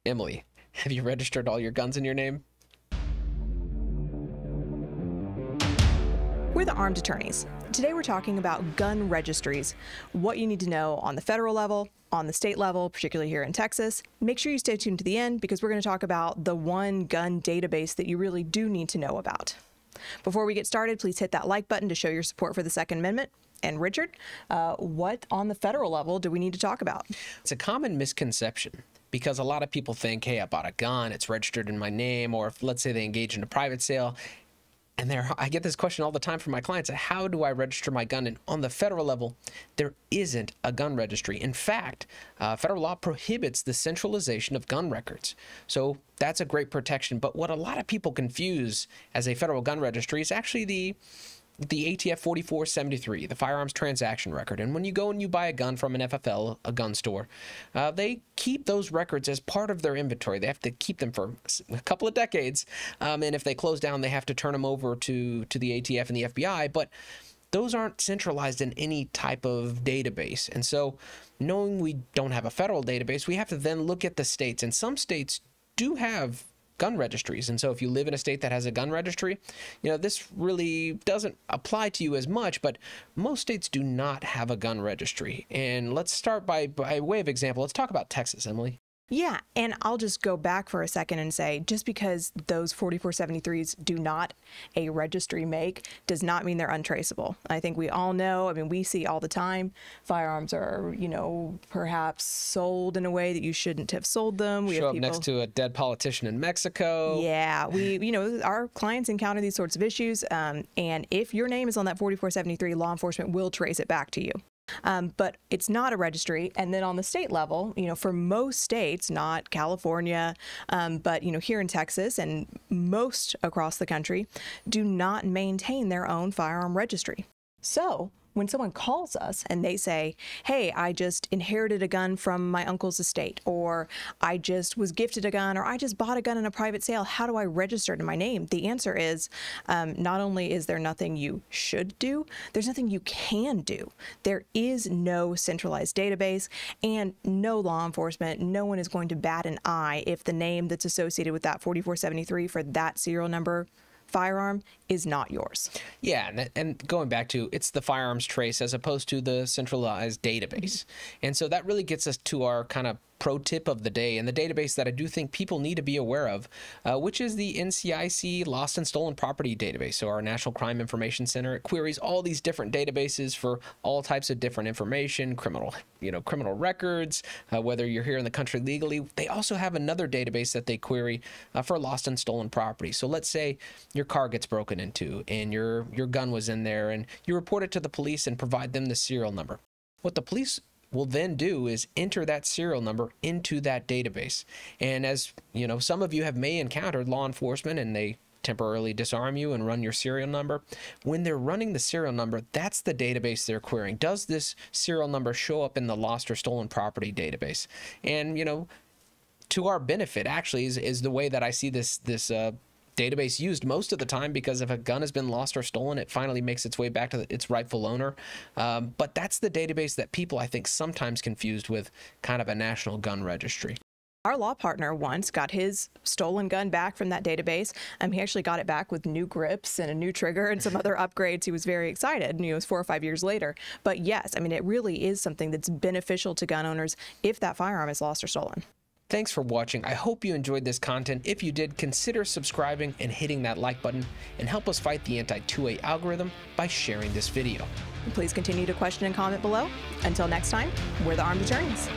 Emily, have you registered all your guns in your name? We're the Armed Attorneys. Today we're talking about gun registries, what you need to know on the federal level, on the state level, particularly here in Texas. Make sure you stay tuned to the end because we're going to talk about the one gun database that you really do need to know about. Before we get started, please hit that like button to show your support for the Second Amendment. And Richard, what on the federal level do we need to talk about? It's a common misconception because a lot of people think, hey, I bought a gun, it's registered in my name, or if, let's say they engage in a private sale. And I get this question all the time from my clients: how do I register my gun? And on the federal level, there isn't a gun registry. In fact, federal law prohibits the centralization of gun records. So that's a great protection. But what a lot of people confuse as a federal gun registry is actually the ATF 4473, the firearms transaction record. And when you go and you buy a gun from an FFL, a gun store, they keep those records as part of their inventory. They have to keep them for a couple of decades. And if they close down, they have to turn them over to the ATF and the FBI. But those aren't centralized in any type of database. And so knowing we don't have a federal database, we have to then look at the states. And some states do have gun registries. And so if you live in a state that has a gun registry, this really doesn't apply to you as much, but most states do not have a gun registry. And let's start by way of example, let's talk about Texas, Emily. Yeah, and I'll just go back for a second and say, just because those 4473s do not a registry make does not mean they're untraceable. I think we all know, we see all the time, firearms are, perhaps sold in a way that you shouldn't have sold them. We Show have up people next to a dead politician in Mexico. Yeah, our clients encounter these sorts of issues, and if your name is on that 4473, law enforcement will trace it back to you. But it's not a registry. And then on the state level, for most states, not California, but, here in Texas and most across the country, do not maintain their own firearm registry. So when someone calls us and they say, hey, I just inherited a gun from my uncle's estate, or I just was gifted a gun, or I just bought a gun in a private sale, how do I register it in my name? The answer is not only is there nothing you should do, there's nothing you can do. There is no centralized database, and no law enforcement, no one is going to bat an eye if the name that's associated with that 4473 for that serial number firearm is not yours. Yeah, and going back to, it's the firearms trace as opposed to the centralized database. And so that really gets us to our kind of pro tip of the day, and the database that I do think people need to be aware of, which is the NCIC Lost and Stolen Property Database. So our National Crime Information Center, it queries all these different databases for all types of different information, criminal records, whether you're here in the country legally. They also have another database that they query for lost and stolen property. So let's say your car gets broken into and your gun was in there, and you report it to the police and provide them the serial number. What the police will then do is enter that serial number into that database. And as some of you may encountered law enforcement and they temporarily disarm you and run your serial number. When they're running the serial number, that's the database they're querying. Does this serial number show up in the lost or stolen property database? And to our benefit actually is the way that I see this database used most of the time, because if a gun has been lost or stolen, it finally makes its way back to its rightful owner. But that's the database that people, I think, sometimes confused with kind of a national gun registry. Our law partner once got his stolen gun back from that database. He actually got it back with new grips and a new trigger and some other upgrades. He was very excited, and it was 4 or 5 years later. But yes, it really is something that's beneficial to gun owners if that firearm is lost or stolen. Thanks for watching. I hope you enjoyed this content. If you did, consider subscribing and hitting that like button, and help us fight the anti-2A algorithm by sharing this video. Please continue to question and comment below. Until next time, we're the Armed Attorneys.